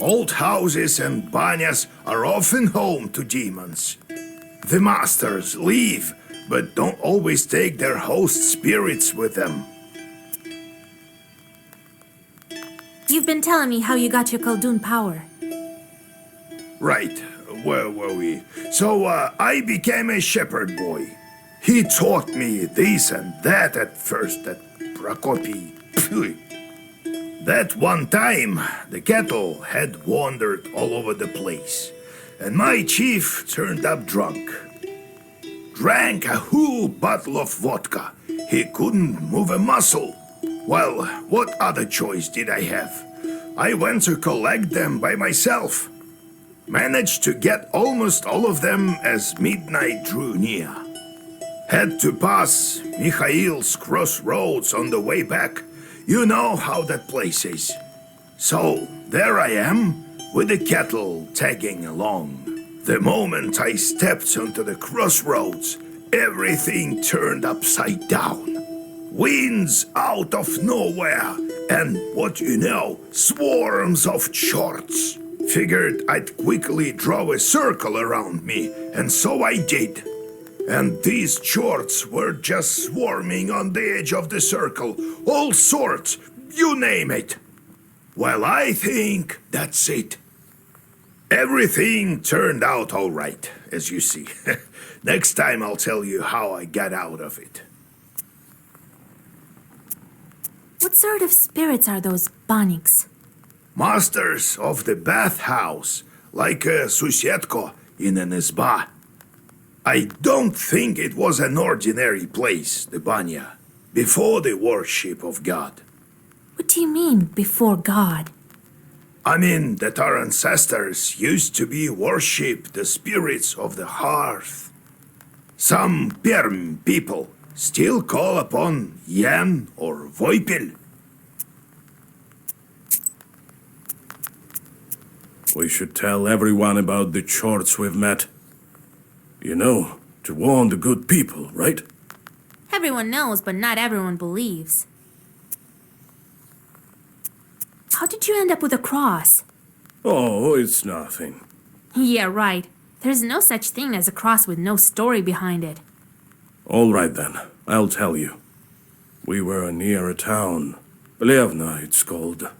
Old houses and banyas are often home to demons. The masters leave, but don't always take their host spirits with them. You've been telling me how you got your Khaldun power. Right, where were we? So, I became a shepherd boy. He taught me this and that at first at Prokopi. Phew. That one time, the cattle had wandered all over the place, and my chief turned up drunk. Drank a whole bottle of vodka. He couldn't move a muscle. Well, what other choice did I have? I went to collect them by myself. Managed to get almost all of them as midnight drew near. Had to pass Mikhail's crossroads on the way back. You know how that place is. So, there I am, with the cattle tagging along. The moment I stepped onto the crossroads, everything turned upside down. Winds out of nowhere, and what you know, swarms of shorts. Figured I'd quickly draw a circle around me, and so I did. And these shorts were just swarming on the edge of the circle, all sorts, you name it. Well, I think that's it. Everything turned out all right, as you see. Next time I'll tell you how I got out of it. What sort of spirits are those Baniks? Masters of the bathhouse, like a Susetko in an izba. I don't think it was an ordinary place, the banya, before the worship of God. What do you mean, before God? I mean that our ancestors used to be worship the spirits of the hearth. Some Perm people still call upon Yan or Voipil. We should tell everyone about the Chorts we've met. You know, to warn the good people, right? Everyone knows, but not everyone believes. How did you end up with a cross? Oh, it's nothing. Yeah, right. There's no such thing as a cross with no story behind it. All right then, I'll tell you. We were near a town. Plevna, it's called.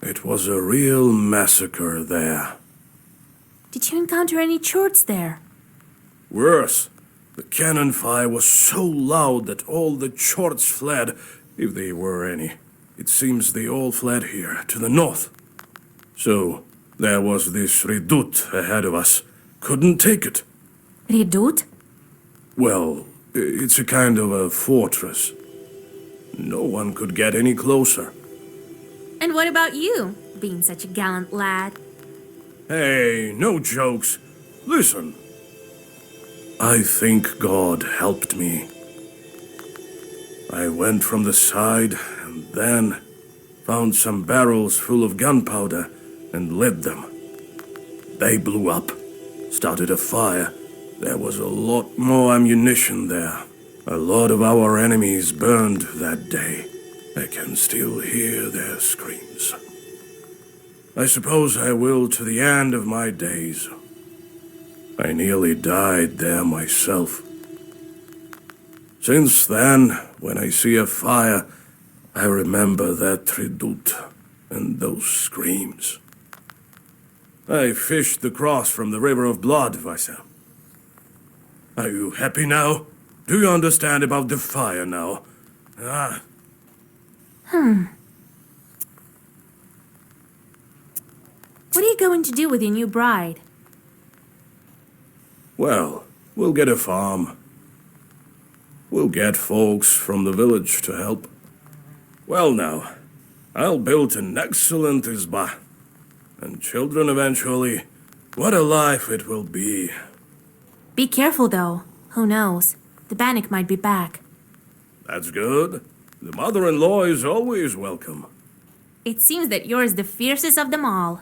It was a real massacre there. Did you encounter any Chorts there? Worse, the cannon fire was so loud that all the Chorts fled, if they were any. It seems they all fled here, to the north. So, there was this Redut ahead of us. Couldn't take it. Redut? Well, it's a kind of a fortress. No one could get any closer. And what about you, being such a gallant lad? Hey, no jokes. Listen. I think God helped me. I went from the side and then found some barrels full of gunpowder and lit them. They blew up, started a fire. There was a lot more ammunition there. A lot of our enemies burned that day. I can still hear their screams. I suppose I will to the end of my days. I nearly died there myself. Since then, when I see a fire, I remember that Redut and those screams. I fished the cross from the River of Blood, Vaisa. Are you happy now? Do you understand about the fire now? Ah. What are you going to do with your new bride? Well, we'll get a farm. We'll get folks from the village to help. Well now, I'll build an excellent izba. And children eventually. What a life it will be. Be careful, though. Who knows? The Bannock might be back. That's good. The mother-in-law is always welcome. It seems that you're the fiercest of them all.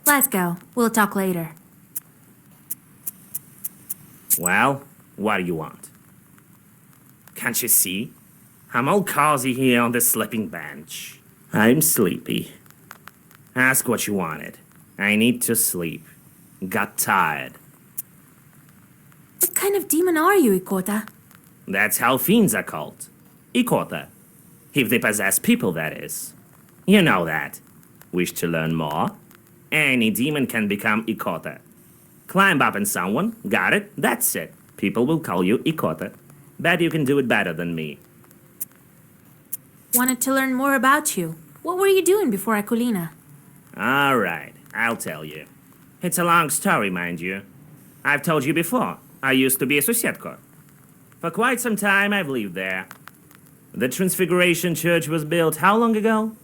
Let's go. We'll talk later. Well, what do you want? Can't you see? I'm all cozy here on this sleeping bench. I'm sleepy. Ask what you wanted. I need to sleep. Got tired. What kind of demon are you, Ikota? That's how fiends are called. Ikota. If they possess people, that is. You know that. Wish to learn more? Any demon can become Ikota. Climb up on someone, got it, that's it. People will call you Ikota. Bet you can do it better than me. Wanted to learn more about you. What were you doing before Akulina? Alright, I'll tell you. It's a long story, mind you. I've told you before, I used to be a Susietko. For quite some time, I've lived there. The Transfiguration Church was built how long ago?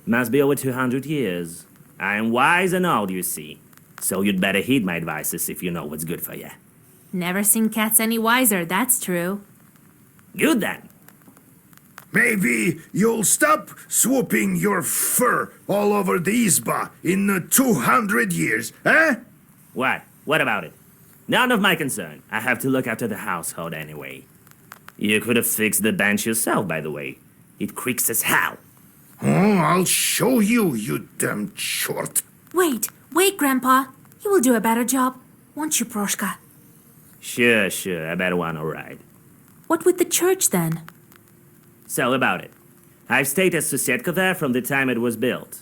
Must be over 200 years. I am wise and old, you see. So you'd better heed my advices if you know what's good for you. Never seen cats any wiser, that's true. Good then. Maybe you'll stop swooping your fur all over the Isba in 200 years, eh? What? What about it? None of my concern. I have to look after the household anyway. You could have fixed the bench yourself, by the way. It creaks as hell. Oh, I'll show you, you damn short. Wait, Grandpa. You will do a better job, won't you, Proshka? Sure, I better want to ride. What with the church, then? So about it. I've stayed at Susietka there from the time it was built.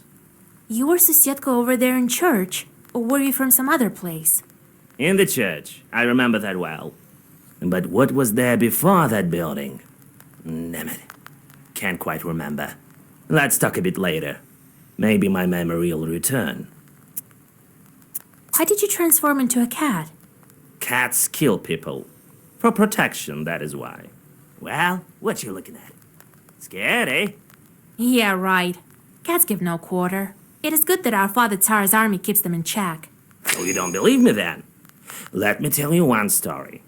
You were Susietka over there in church, or were you from some other place? In the church. I remember that well. But what was there before that building? Damn it. Can't quite remember. Let's talk a bit later. Maybe my memory will return. Why did you transform into a cat? Cats kill people. For protection, that is why. Well, what you looking at? Scared, eh? Yeah, right. Cats give no quarter. It is good that our father Tsar's army keeps them in check. So you don't believe me then? Let me tell you one story.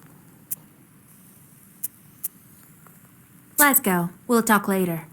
Let's go. We'll talk later.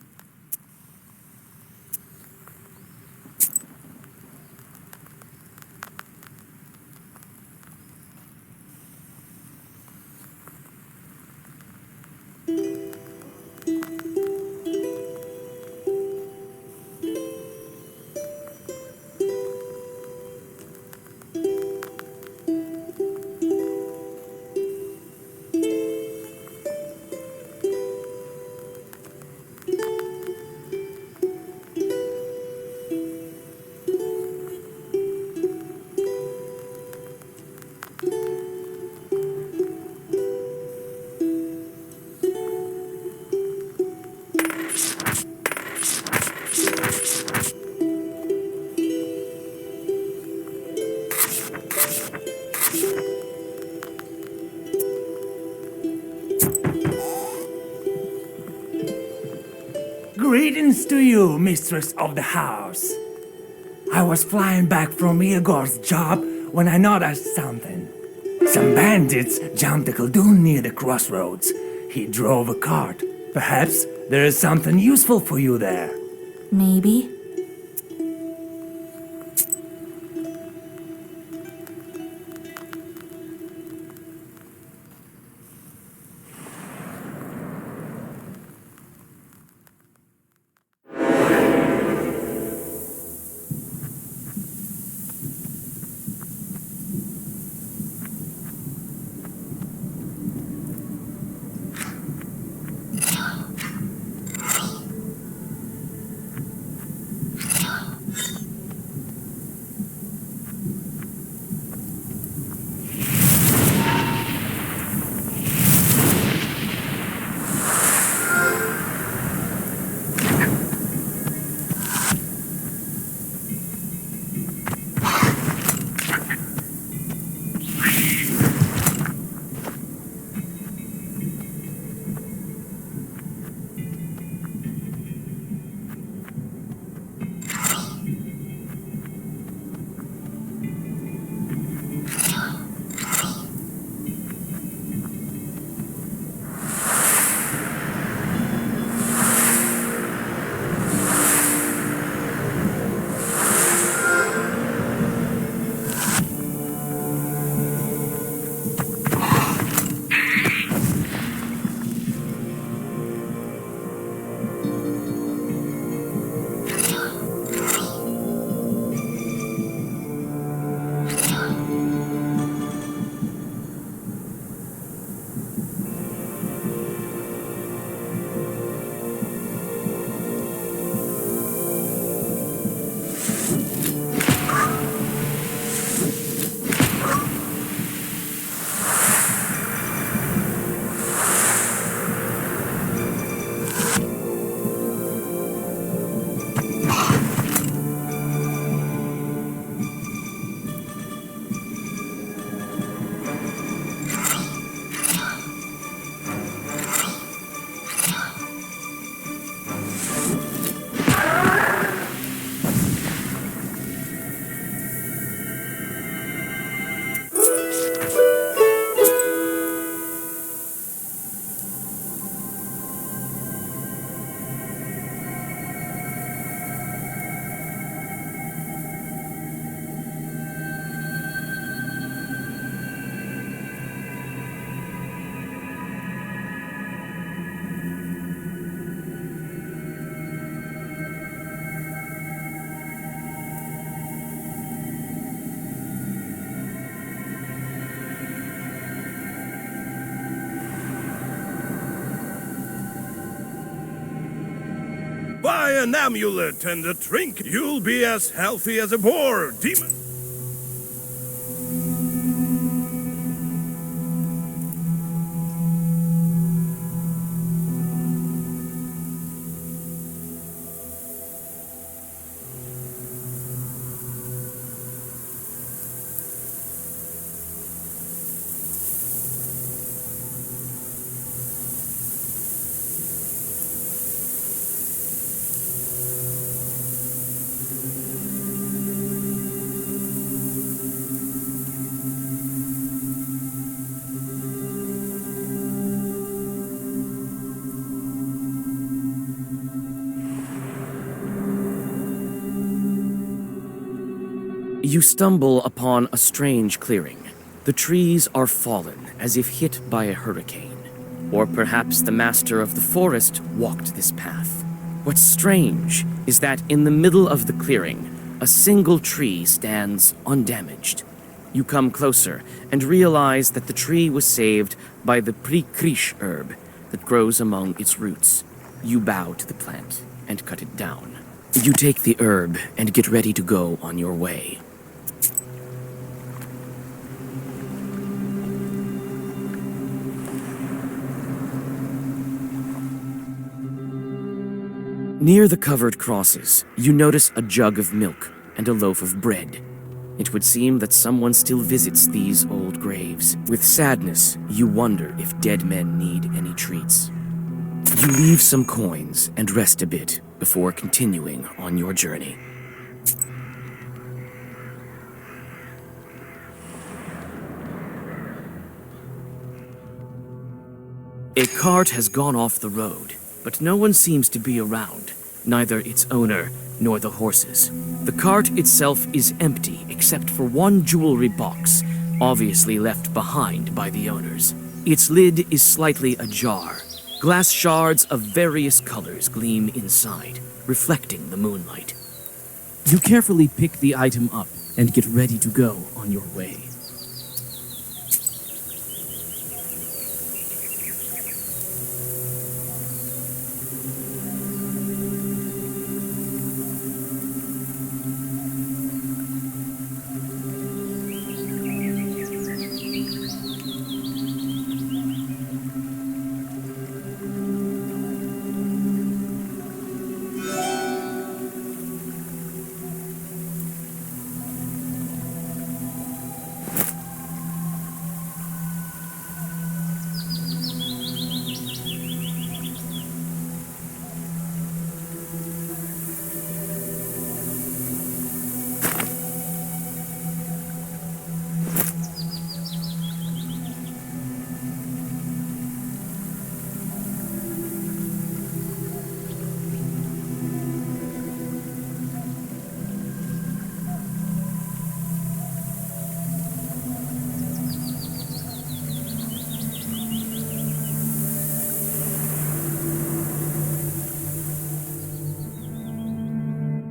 Greetings to you, mistress of the house. I was flying back from Igor's job when I noticed something. Some bandits jumped the Khaldun near the crossroads. He drove a cart. Perhaps there is something useful for you there. Maybe. Buy an amulet and a trinket. You'll be as healthy as a boar, demon. You stumble upon a strange clearing. The trees are fallen as if hit by a hurricane. Or perhaps the master of the forest walked this path. What's strange is that in the middle of the clearing, a single tree stands undamaged. You come closer and realize that the tree was saved by the prikrish herb that grows among its roots. You bow to the plant and cut it down. You take the herb and get ready to go on your way. Near the covered crosses, you notice a jug of milk and a loaf of bread. It would seem that someone still visits these old graves. With sadness, you wonder if dead men need any treats. You leave some coins and rest a bit before continuing on your journey. A cart has gone off the road, but no one seems to be around, neither its owner nor the horses. The cart itself is empty except for one jewelry box, obviously left behind by the owners. Its lid is slightly ajar. Glass shards of various colors gleam inside, reflecting the moonlight. You carefully pick the item up and get ready to go on your way.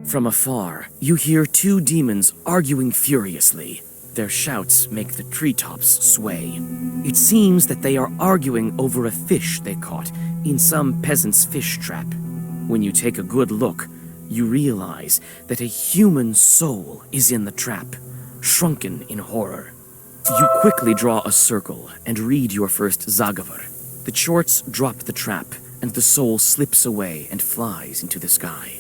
From afar, you hear two demons arguing furiously. Their shouts make the treetops sway. It seems that they are arguing over a fish they caught in some peasant's fish trap. When you take a good look, you realize that a human soul is in the trap, shrunken in horror. You quickly draw a circle and read your first Zagavar. The shorts drop the trap, and the soul slips away and flies into the sky.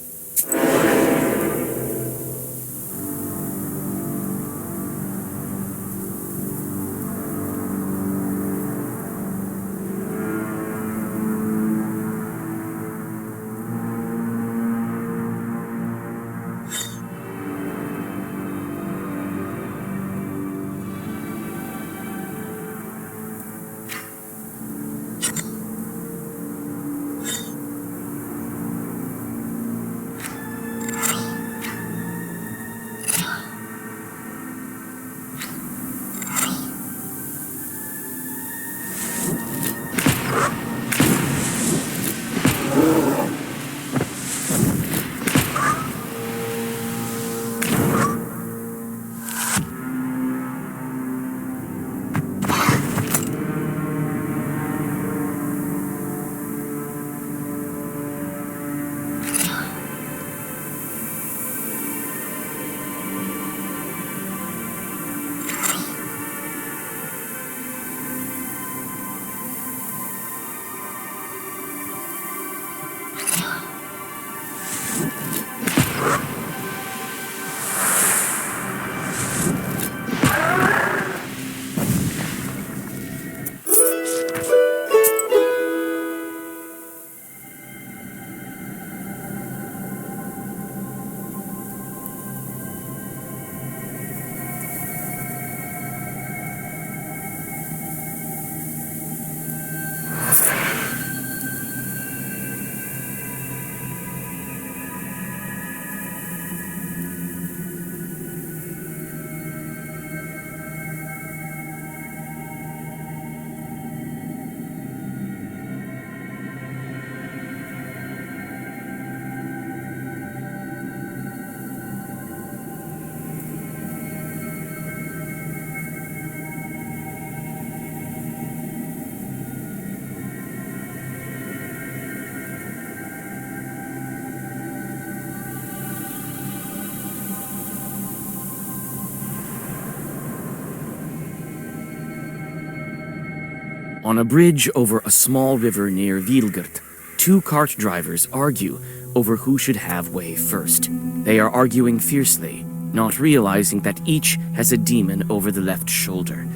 On a bridge over a small river near Vilgert, two cart drivers argue over who should have way first. They are arguing fiercely, not realizing that each has a demon over the left shoulder.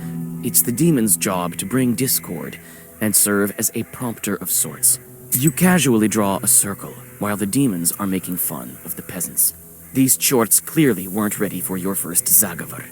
It's the demon's job to bring discord and serve as a prompter of sorts. You casually draw a circle while the demons are making fun of the peasants. These chorts clearly weren't ready for your first Zagavar.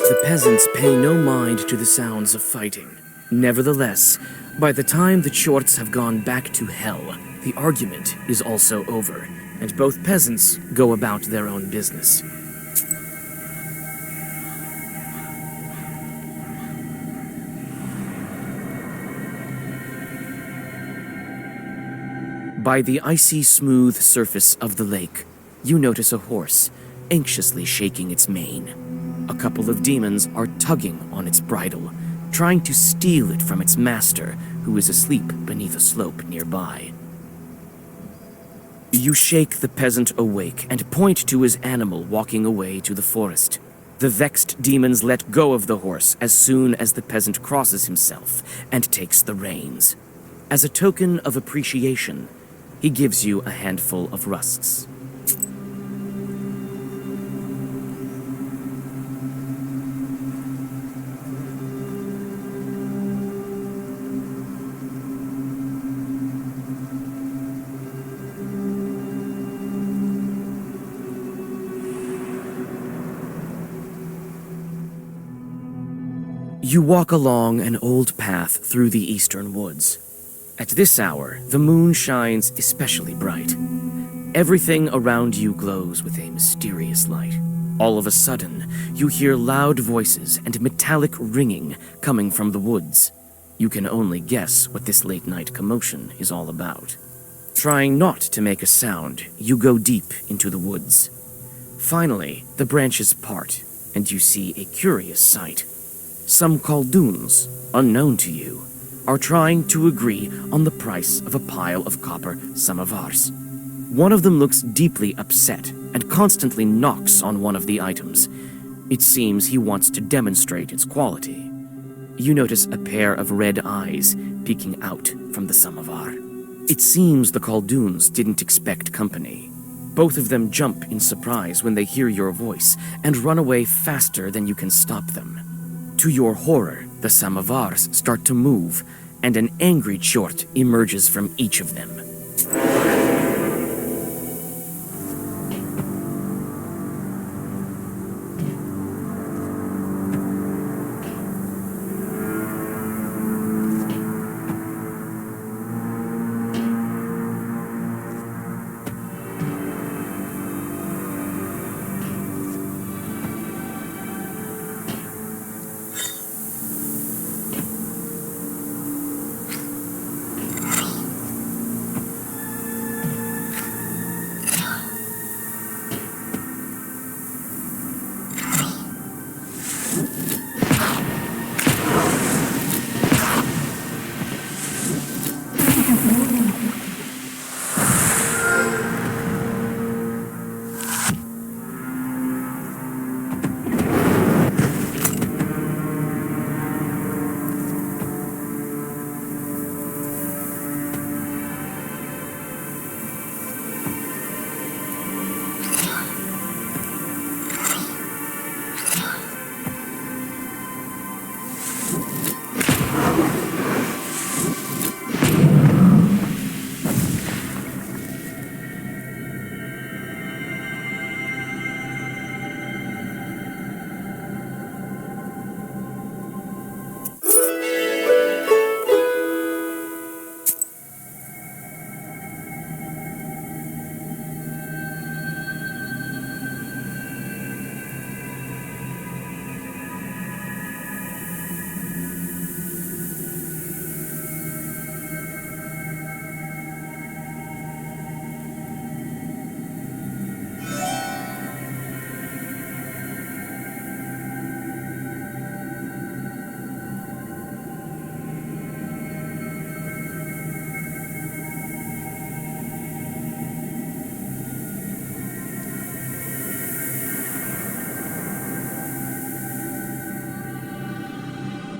The peasants pay no mind to the sounds of fighting. Nevertheless, by the time the Chorts have gone back to hell, the argument is also over, and both peasants go about their own business. By the icy smooth surface of the lake, you notice a horse, anxiously shaking its mane. A couple of demons are tugging on its bridle, trying to steal it from its master, who is asleep beneath a slope nearby. You shake the peasant awake and point to his animal walking away to the forest. The vexed demons let go of the horse as soon as the peasant crosses himself and takes the reins. As a token of appreciation, he gives you a handful of rusks. You walk along an old path through the eastern woods. At this hour, the moon shines especially bright. Everything around you glows with a mysterious light. All of a sudden, you hear loud voices and metallic ringing coming from the woods. You can only guess what this late-night commotion is all about. Trying not to make a sound, you go deep into the woods. Finally, the branches part, and you see a curious sight. Some Khaldoons, unknown to you, are trying to agree on the price of a pile of copper samovars. One of them looks deeply upset and constantly knocks on one of the items. It seems he wants to demonstrate its quality. You notice a pair of red eyes peeking out from the samovar. It seems the Khaldoons didn't expect company. Both of them jump in surprise when they hear your voice and run away faster than you can stop them. To your horror, the samovars start to move, and an angry Chort emerges from each of them.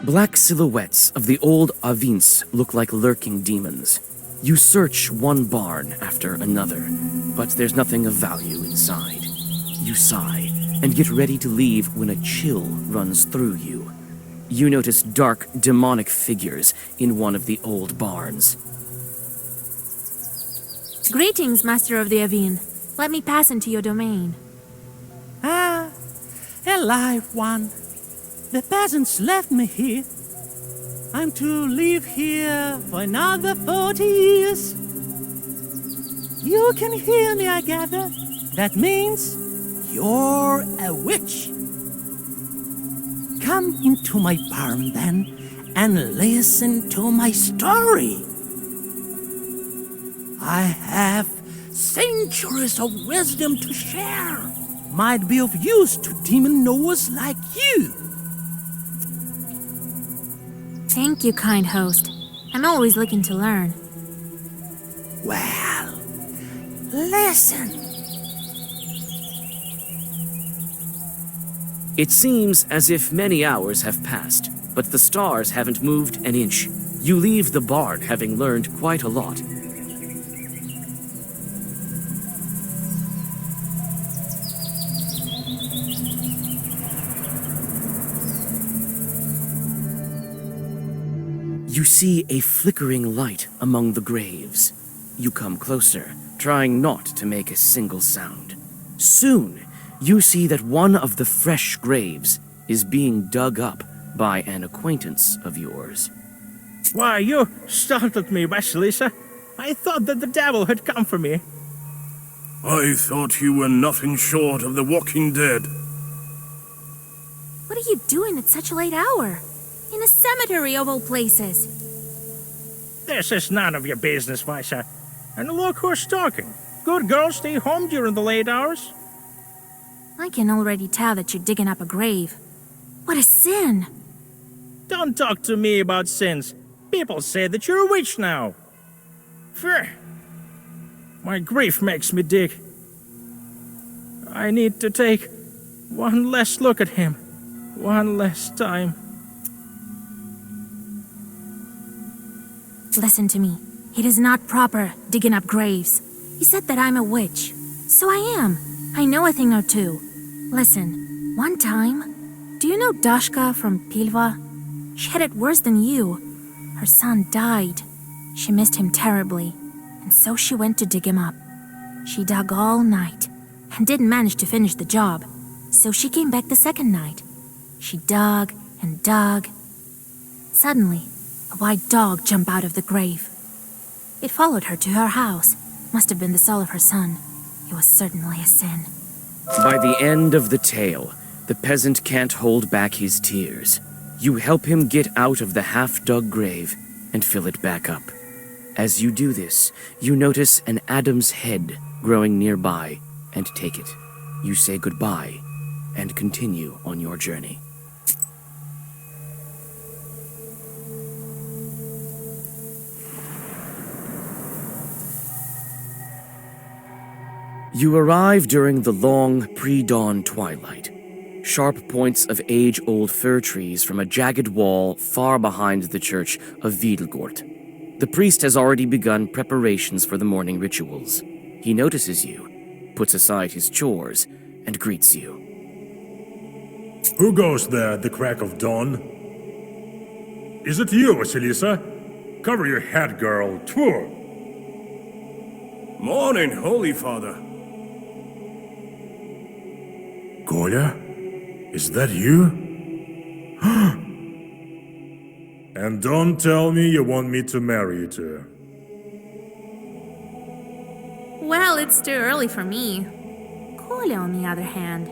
Black silhouettes of the old Avins look like lurking demons. You search one barn after another, but there's nothing of value inside. You sigh and get ready to leave when a chill runs through you. You notice dark, demonic figures in one of the old barns. Greetings, Master of the Avin. Let me pass into your domain. Ah, alive one. The peasants left me here. I'm to live here for another 40 years. You can hear me, I gather. That means you're a witch. Come into my barn then and listen to my story. I have centuries of wisdom to share. Might be of use to demon knowers like you. Thank you, kind host. I'm always looking to learn. Well, listen. It seems as if many hours have passed, but the stars haven't moved an inch. You leave the barn having learned quite a lot. You see a flickering light among the graves. You come closer, trying not to make a single sound. Soon, you see that one of the fresh graves is being dug up by an acquaintance of yours. Why, you startled me, Vasilisa. I thought that the devil had come for me. I thought you were nothing short of the walking dead. What are you doing at such a late hour? In a cemetery of all places. This is none of your business, Visa. And look who's talking. Good girls stay home during the late hours. I can already tell that you're digging up a grave. What a sin! Don't talk to me about sins. People say that you're a witch now. Phew. My grief makes me dig. I need to take one last look at him. One last time. Listen to me. It is not proper digging up graves. You said that I'm a witch. So I am. I know a thing or two. Listen, one time, do you know Dashka from Pilva? She had it worse than you. Her son died. She missed him terribly, and so she went to dig him up. She dug all night, and didn't manage to finish the job, so she came back the second night. She dug and dug. Suddenly, a white dog jumped out of the grave. It followed her to her house. Must have been the soul of her son. It was certainly a sin. By the end of the tale, the peasant can't hold back his tears. You help him get out of the half-dug grave and fill it back up. As you do this, you notice an Adam's head growing nearby and take it. You say goodbye and continue on your journey. You arrive during the long, pre-dawn twilight. Sharp points of age-old fir trees from a jagged wall far behind the church of Wiedelgort. The priest has already begun preparations for the morning rituals. He notices you, puts aside his chores, and greets you. Who goes there at the crack of dawn? Is it you, Vasilisa? Cover your head, girl. Tfu! Morning, Holy Father. Kolya? Is that you? And don't tell me you want me to marry you to her. Well, it's too early for me. Kolya, on the other hand.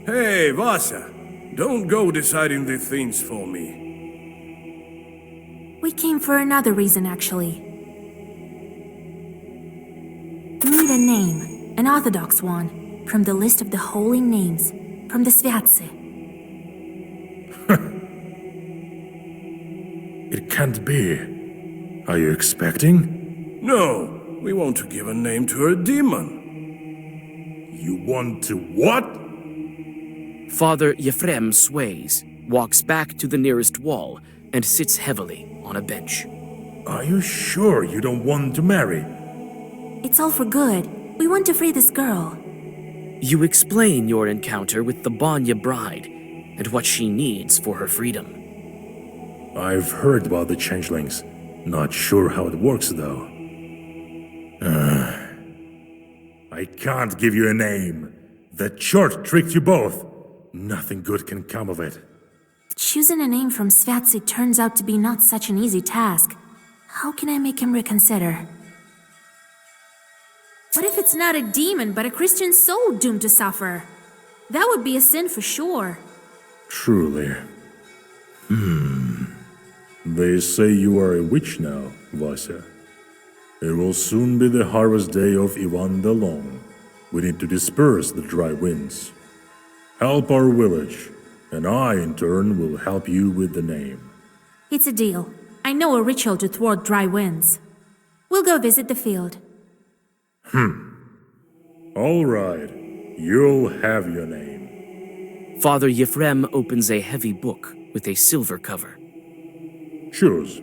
Hey, Vasa. Don't go deciding the things for me. We came for another reason, actually. Need a name, an orthodox one. From the list of the holy names, from the Sviatse. It can't be. Are you expecting? No, we want to give a name to a demon. You want to what? Father Yefrem sways. walks back to the nearest wall, and sits heavily on a bench. Are you sure you don't want to marry? It's all for good. We want to free this girl. You explain your encounter with the Banya bride and what she needs for her freedom. I've heard about the changelings. Not sure how it works, though. I can't give you a name. That chart tricked you both. Nothing good can come of it. Choosing a name from Svatsy turns out to be not such an easy task. How can I make him reconsider? What if it's not a demon, but a Christian soul doomed to suffer? That would be a sin for sure. Truly. They say you are a witch now, Vasya. It will soon be the harvest day of Ivan the Long. We need to disperse the dry winds. Help our village, and I, in turn, will help you with the name. It's a deal. I know a ritual to thwart dry winds. We'll go visit the field. All right, you'll have your name. Father Yefrem opens a heavy book with a silver cover. Choose.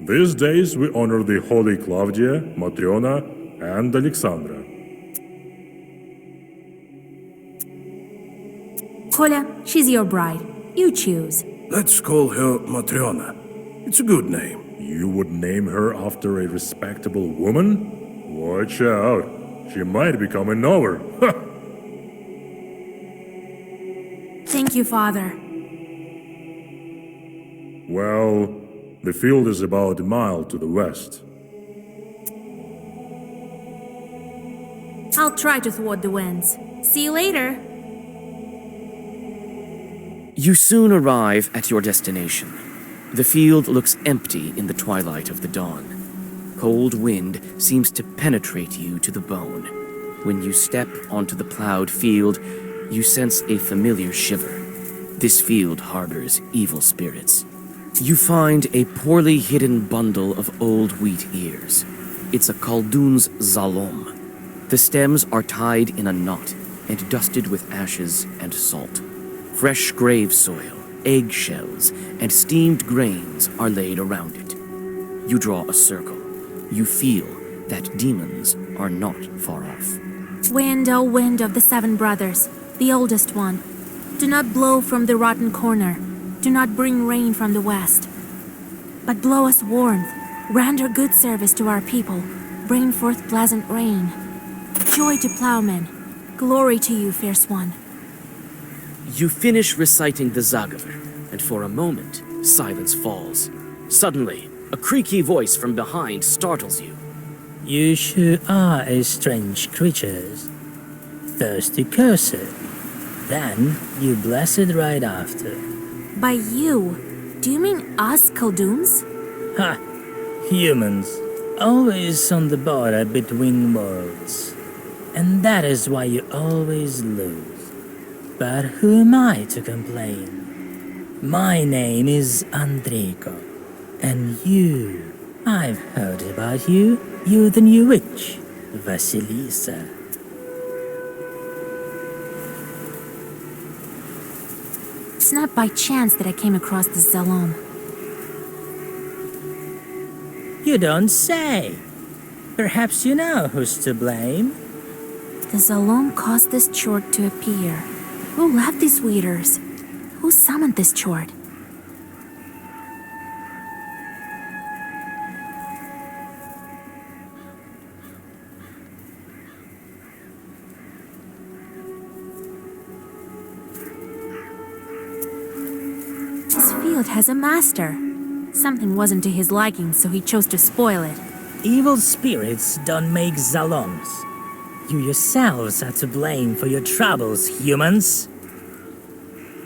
These days we honor the holy Claudia, Matriona, and Alexandra. Kolya, she's your bride. You choose. Let's call her Matriona. It's a good name. You would name her after a respectable woman? Watch out. She might become a knower. Thank you, Father. Well, the field is about a mile to the west. I'll try to thwart the winds. See you later. You soon arrive at your destination. The field looks empty in the twilight of the dawn. Cold wind seems to penetrate you to the bone. When you step onto the plowed field, you sense a familiar shiver. This field harbors evil spirits. You find a poorly hidden bundle of old wheat ears. It's a Khaldun's zalom. The stems are tied in a knot and dusted with ashes and salt. Fresh grave soil, eggshells, and steamed grains are laid around it. You draw a circle. You feel that demons are not far off. Wind, oh wind of the seven brothers, the oldest one, do not blow from the rotten corner. Do not bring rain from the west. But blow us warmth, render good service to our people, bring forth pleasant rain. Joy to plowmen, glory to you, fierce one. You finish reciting the Zagaver, and for a moment, silence falls. Suddenly, a creaky voice from behind startles you. You sure are a strange creatures. Thirsty cursed. Then you bless it right after. By you, do you mean us Khalduns? Ha! Humans. Always on the border between worlds. And that is why you always lose. But who am I to complain? My name is Andreyko. And you, I've heard about you. You're the new witch, Vasilisa. It's not by chance that I came across this Zalom. You don't say. Perhaps you know who's to blame. The Zalom caused this chort to appear. Who left these weeders? Who summoned this chort? This field has a master. Something wasn't to his liking, so he chose to spoil it. Evil spirits don't make Zaloms. You yourselves are to blame for your troubles, humans.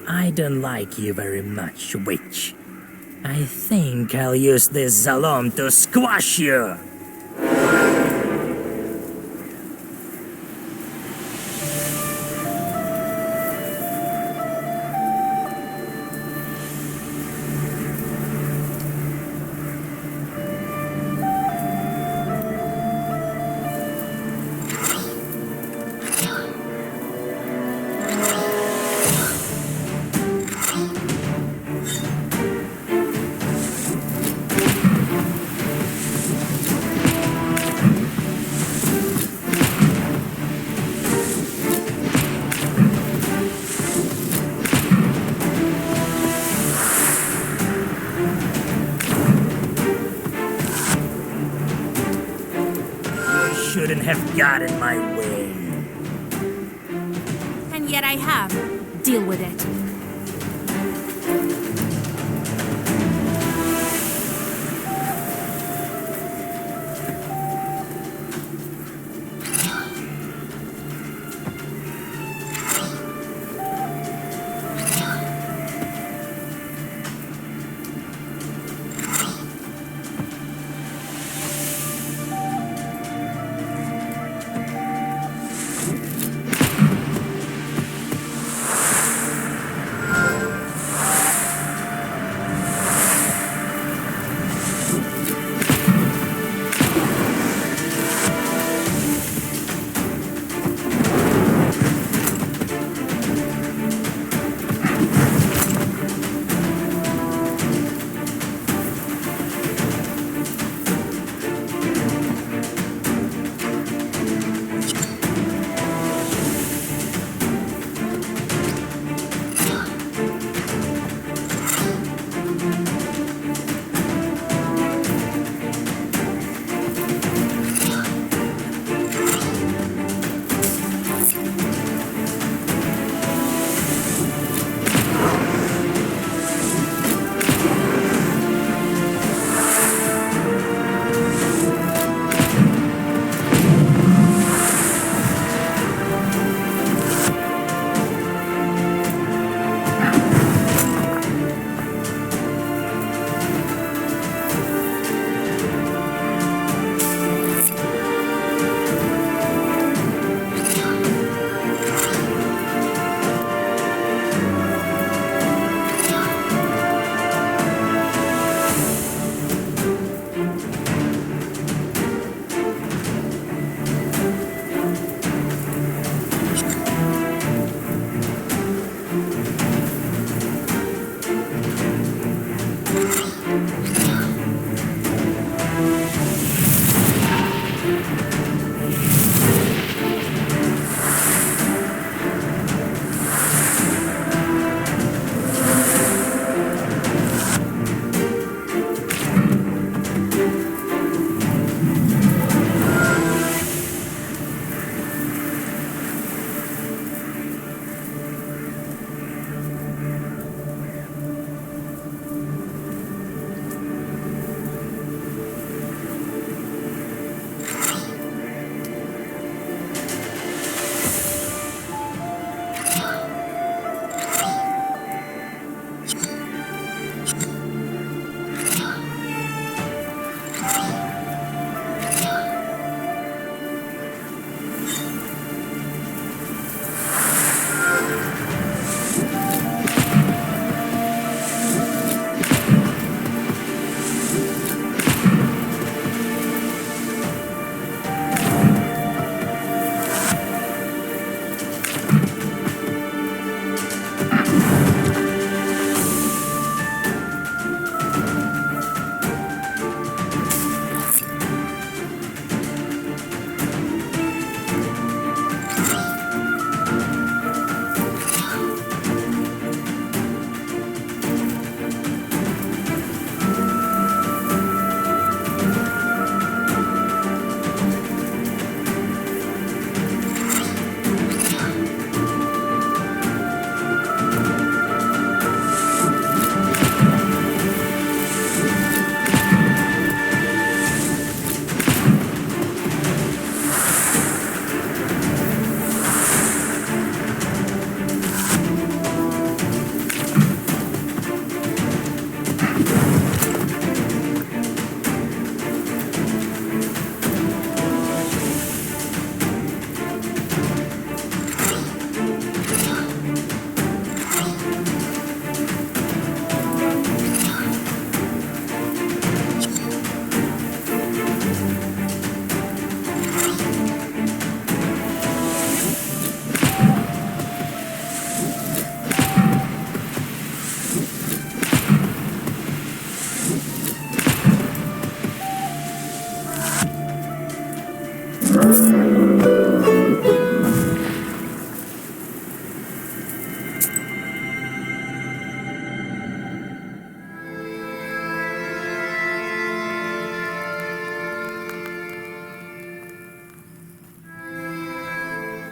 I don't like you very much, witch. I think I'll use this Zalom to squash you. have gotten my way. And yet I have. Deal with it.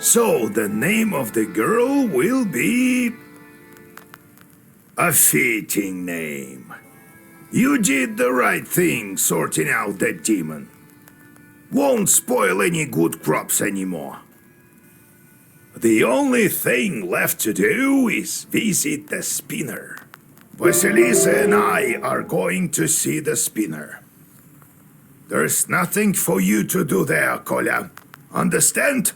So the name of the girl will be a fitting name. You did the right thing sorting out that demon. Won't spoil any good crops anymore. The only thing left to do is visit the spinner. Vasilisa and I are going to see the spinner. There's nothing for you to do there, Kolya. Understand?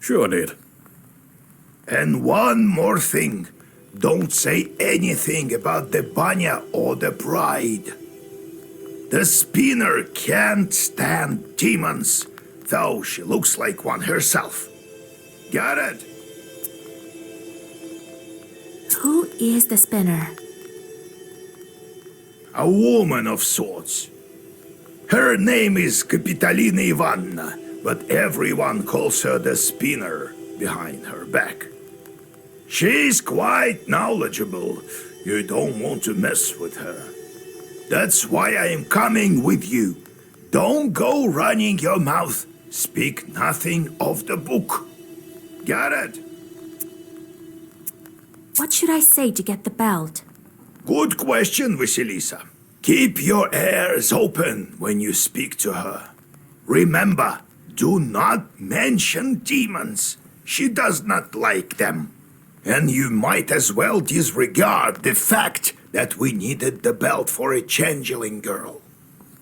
Sure did. And one more thing. Don't say anything about the Banya or the bride. The spinner can't stand demons, though she looks like one herself. Got it? Who is the spinner? A woman of sorts. Her name is Kapitalina Ivanna, but everyone calls her the spinner behind her back. She's quite knowledgeable. You don't want to mess with her. That's why I am coming with you. Don't go running your mouth. Speak nothing of the book. Got it? What should I say to get the belt? Good question, Vasilisa. Keep your ears open when you speak to her. Remember, do not mention demons. She does not like them. And you might as well disregard the fact that we needed the belt for a changeling girl.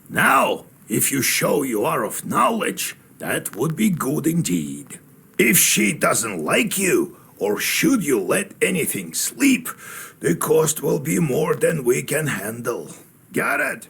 Now, if you show you are of knowledge, that would be good indeed. If she doesn't like you, or should you let anything slip, the cost will be more than we can handle. Got it?